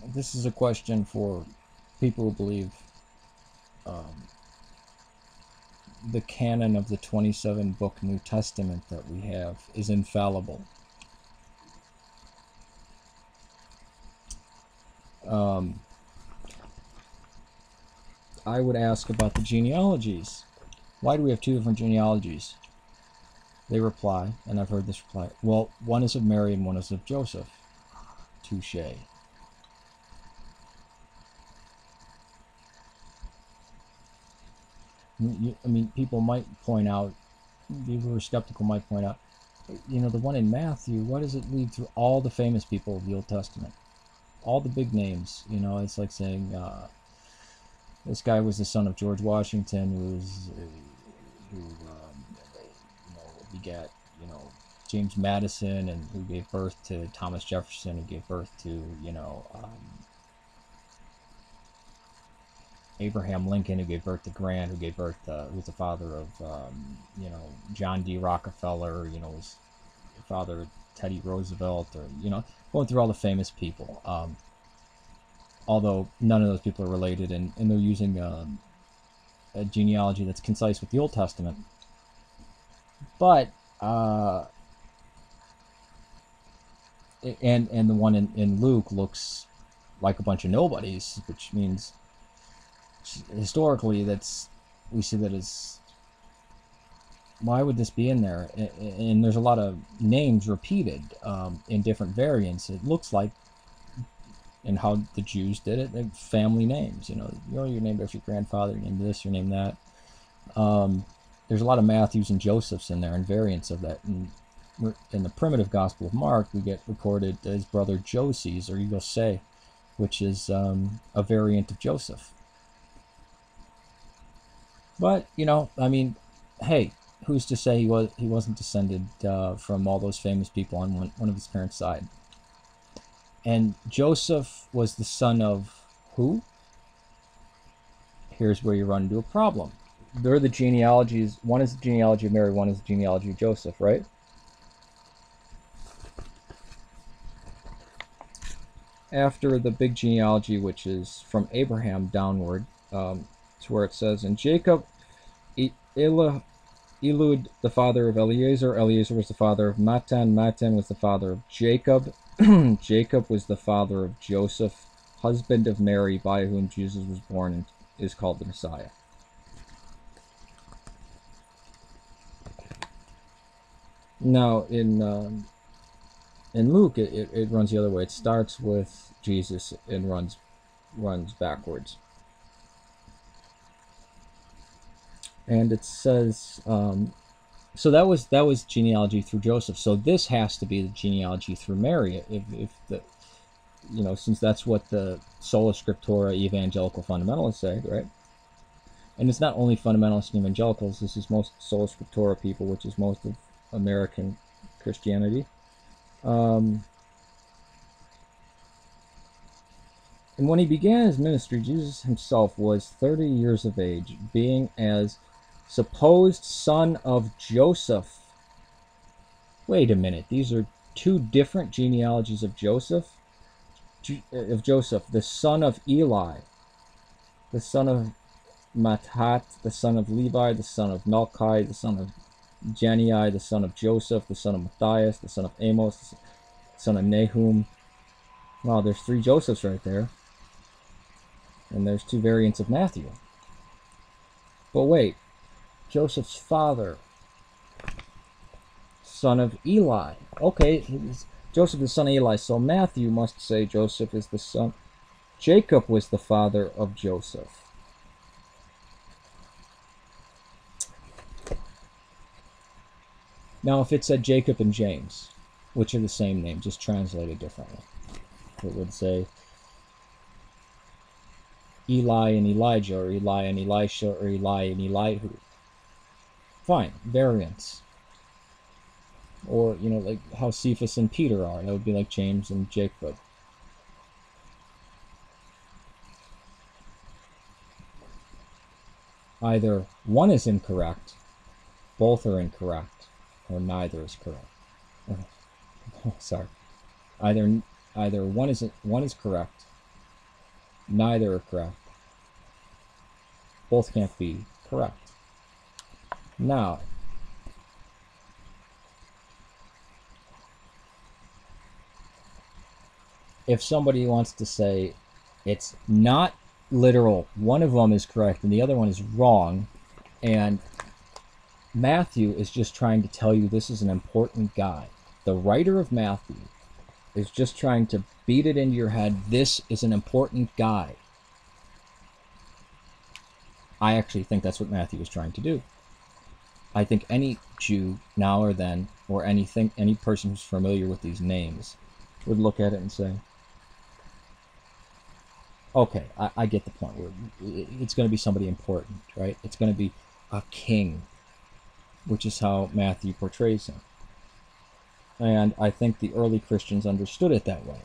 This is a question for people who believe the canon of the 27 book New Testament that we have is infallible. I would ask about the genealogies. Why do we have two different genealogies? They reply, and I've heard this reply, well, one is of Mary and one is of Joseph. Touche. I mean, people might point out, people who are skeptical might point out, you know, the one in Matthew, why does it lead through all the famous people of the Old Testament? All the big names, you know, it's like saying, this guy was the son of George Washington, who begat, you know, James Madison, and who gave birth to Thomas Jefferson, who gave birth to, you know, Abraham Lincoln, who gave birth to Grant, who gave birth to, who's the father of, you know, John D. Rockefeller, you know, was the father of Teddy Roosevelt, or, you know, going through all the famous people. Although none of those people are related, and they're using a genealogy that's concise with the Old Testament. But, and the one in Luke looks like a bunch of nobodies, which means historically we see that as, why would this be in there? And there's a lot of names repeated in different variants. It looks like, and how the Jews did it, they're family names. You know, you're named after your grandfather, you're named this, you're named that. There's a lot of Matthews and Josephs in there, and variants of that. And in the primitive Gospel of Mark, we get recorded his brother Joses, or Jose, which is a variant of Joseph. But, you know, I mean, hey, who's to say he wasn't descended from all those famous people on one of his parents' side? And Joseph was the son of who? Here's where you run into a problem. They're the genealogies. One is the genealogy of Mary, one is the genealogy of Joseph, right? After the big genealogy, which is from Abraham downward, to where it says, and Jacob, Elud, the father of Eliezer. Eliezer was the father of Matan. Matan was the father of Jacob. Jacob was the father of Joseph, husband of Mary, by whom Jesus was born and is called the Messiah. Now, in Luke, it runs the other way. It starts with Jesus and runs backwards. And it says, so that was genealogy through Joseph. So this has to be the genealogy through Mary, if the, you know, since that's what the sola scriptura evangelical fundamentalists say, right? And it's not only fundamentalists and evangelicals. This is most sola scriptura people, which is most of American Christianity. And when he began his ministry, Jesus himself was 30 years of age, being as supposed son of Joseph. Wait a minute, these are two different genealogies of Joseph? The son of Eli, the son of Matthat, the son of Levi, the son of Melchi, the son of Jannai, the son of Joseph, the son of Matthias, the son of Amos, the son of Nahum. Wow, there's three Josephs right there. And there's two variants of Matthew. But wait, Joseph's father, son of Eli. Okay, Joseph is the son of Eli, so Matthew must say Joseph is the son. Jacob was the father of Joseph. Now, if it said Jacob and James, which are the same name, just translated differently, it would say Eli and Elijah, or Eli and Elisha, or Eli and Elihu. Fine, variants. Or, you know, like how Cephas and Peter are. That would be like James and Jacob. Either one is incorrect, both are incorrect, or neither is correct. Sorry. Either one is correct, Neither are correct. Both can't be correct. Now, if somebody wants to say it's not literal, one of them is correct and the other one is wrong, and Matthew is just trying to tell you this is an important guy. The writer of Matthew is just trying to beat it into your head. This is an important guy. I actually think that's what Matthew is trying to do. I think any Jew now or then, or any person who's familiar with these names, would look at it and say, okay, I get the point. It's going to be somebody important, right? It's going to be a king, which is how Matthew portrays him. And I think the early Christians understood it that way.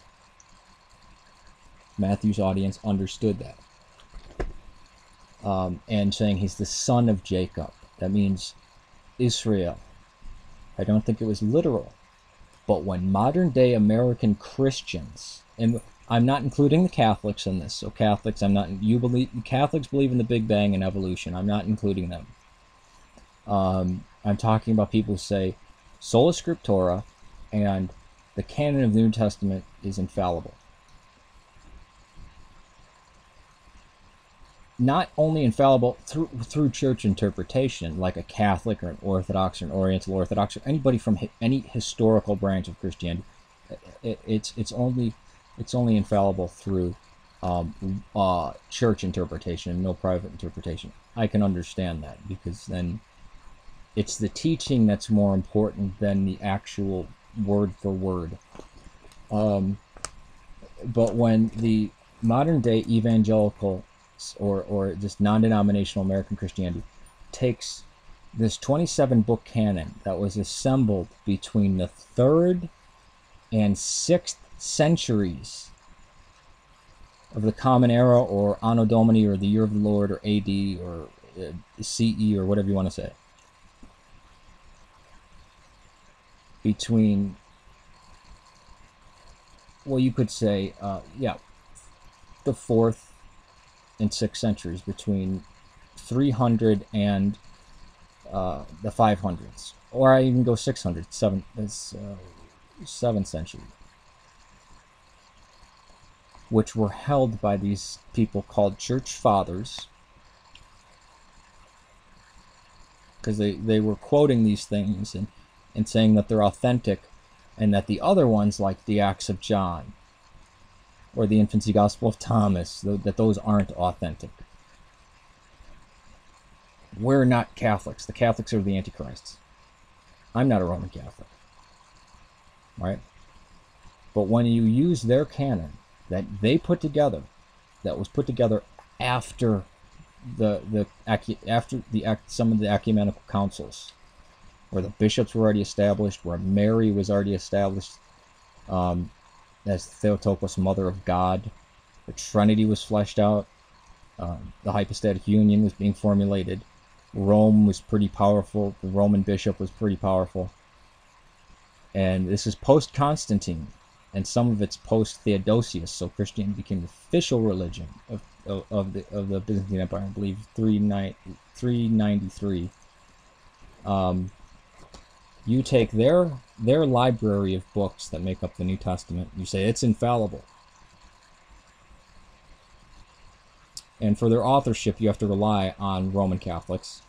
Matthew's audience understood that. And saying he's the son of Jacob, that means Israel. I don't think it was literal. But when modern day American Christians, and I'm not including the Catholics in this, so Catholics, Catholics believe in the Big Bang and evolution. I'm not including them. I'm talking about people who say sola scriptura and the canon of the New Testament is infallible. Not only infallible through church interpretation, like a Catholic or an Orthodox or an Oriental Orthodox or anybody from any historical branch of Christianity. It's only infallible through church interpretation, no private interpretation. I can understand that, because then it's the teaching that's more important than the actual word for word. But when the modern day evangelical or just non-denominational American Christianity takes this 27-book canon that was assembled between the 3rd and 6th centuries of the Common Era, or Anno Domini, or the Year of the Lord, or AD, or CE, or whatever you want to say, between, well, you could say, the 4th and 6th centuries, between 300 and the 500s, or I even go 600, 7th century, which were held by these people called church fathers, because they were quoting these things and saying that they're authentic, and that the other ones, like the Acts of John or the Infancy Gospel of Thomas, that those aren't authentic. We're not Catholics. The Catholics are the Antichrists. I'm not a Roman Catholic, right? But when you use their canon that they put together, that was put together after some of the ecumenical councils, where the bishops were already established, where Mary was already established as Theotokos, Mother of God, the Trinity was fleshed out, the hypostatic union was being formulated, Rome was pretty powerful, the Roman bishop was pretty powerful, and this is post-Constantine, and some of it's post-Theodosius, so Christianity became the official religion of the Byzantine Empire, I believe 393. You take their library of books that make up the New Testament, you say it's infallible. And for their authorship, you have to rely on Roman Catholics,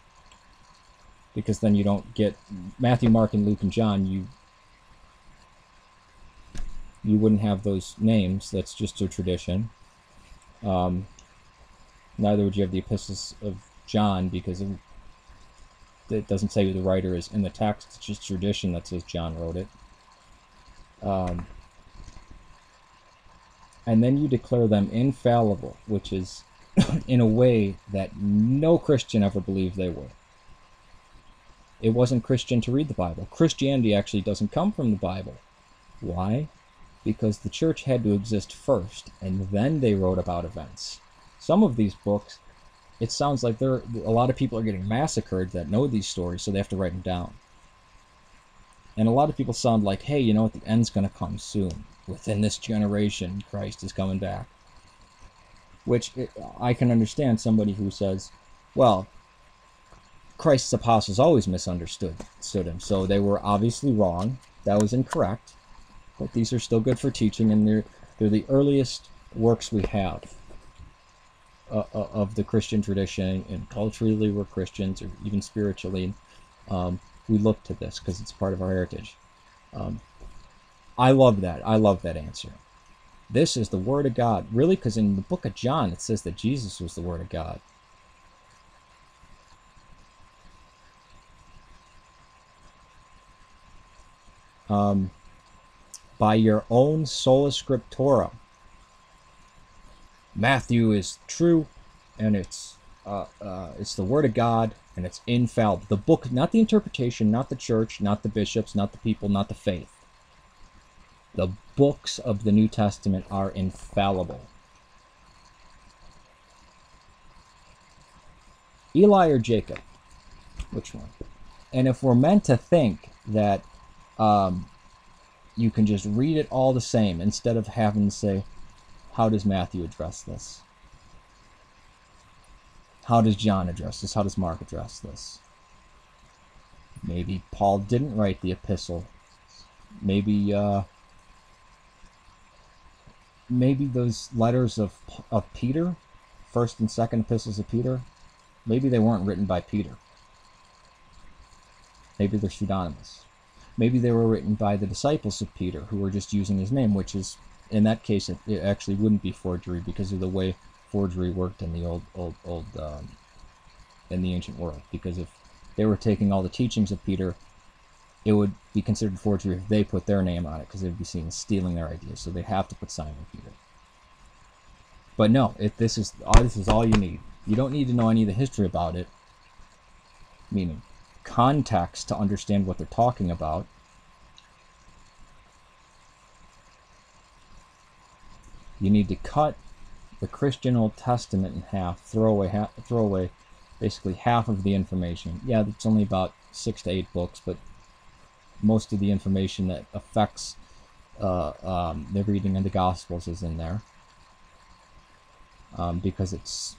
because then you don't get Matthew, Mark, and Luke, and John. You wouldn't have those names. That's just a tradition. Neither would you have the epistles of John, because it doesn't say who the writer is in the text. It's just tradition that says John wrote it. And then you declare them infallible, which is in a way that no Christian ever believed they were. It wasn't Christian to read the Bible. Christianity actually doesn't come from the Bible. Why? Because the church had to exist first, and then they wrote about events. Some of these books, it sounds like a lot of people are getting massacred that know these stories, so they have to write them down. And a lot of people sound like, hey, you know what, the end's going to come soon. Within this generation, Christ is coming back. Which I can understand somebody who says, well, Christ's apostles always misunderstood him, so they were obviously wrong. That was incorrect. But these are still good for teaching, and they're the earliest works we have of the Christian tradition, and culturally we're Christians, or even spiritually. We look to this because it's part of our heritage. I love that. I love that answer. This is the Word of God. Really, because in the book of John, it says that Jesus was the Word of God. By your own sola scriptura. Matthew is true, and it's the Word of God, and it's infallible. The book, not the interpretation, not the church, not the bishops, not the people, not the faith. The books of the New Testament are infallible. Eli or Jacob? Which one? And if we're meant to think that you can just read it all the same, instead of having to say, how does Matthew address this? How does John address this? How does Mark address this? Maybe Paul didn't write the epistle. Maybe those letters of Peter, first and second epistles of Peter, maybe they weren't written by Peter. Maybe they're pseudonymous. Maybe they were written by the disciples of Peter, who were just using his name, which is, in that case, it actually wouldn't be forgery because of the way forgery worked in the in the ancient world. Because if they were taking all the teachings of Peter, it would be considered forgery if they put their name on it, because they'd be seen as stealing their ideas. So they have to put Simon Peter. But no, this is all you need. You don't need to know any of the history about it, meaning context to understand what they're talking about. You need to cut the Christian Old Testament in half, throw away basically half of the information. Yeah, it's only about 6 to 8 books, but most of the information that affects the reading of the Gospels is in there, because it's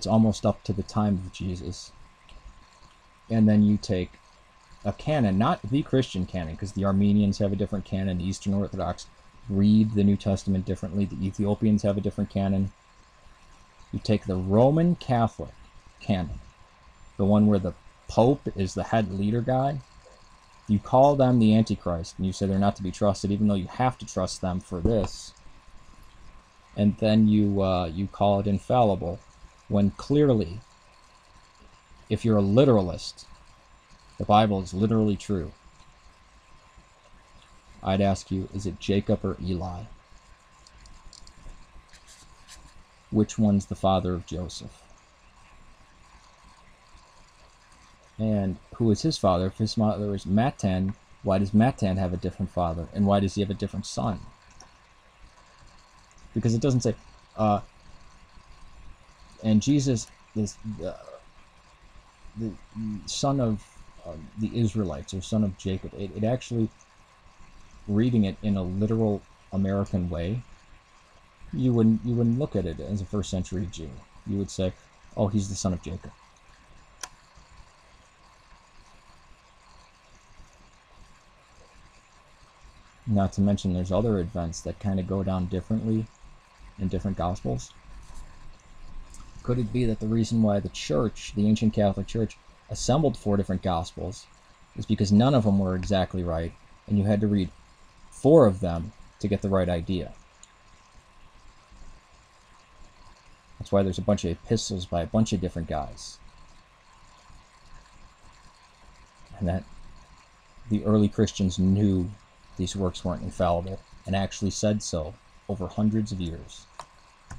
almost up to the time of Jesus. And then you take a canon, not the Christian canon, because the Armenians have a different canon, the Eastern Orthodox read the New Testament differently, the Ethiopians have a different canon. You take the Roman Catholic canon, the one where the Pope is the head leader guy. You call them the Antichrist, and you say they're not to be trusted, even though you have to trust them for this. And then you call it infallible, when clearly, if you're a literalist, the Bible is literally true. I'd ask you, is it Jacob or Eli? Which one's the father of Joseph? And who is his father? If his father is Matan, why does Matan have a different father? And why does he have a different son? Because it doesn't say, and Jesus is the son of the Israelites, or son of Jacob. It actually, reading it in a literal American way, you wouldn't look at it as a first century Jew. You would say, oh, he's the son of Jacob. Not to mention there's other events that kind of go down differently in different Gospels. Could it be that the reason why the Church, the ancient Catholic Church, assembled 4 different Gospels is because none of them were exactly right, and you had to read 4 of them to get the right idea? That's why there's a bunch of epistles by a bunch of different guys. And that the early Christians knew these works weren't infallible, and actually said so over hundreds of years.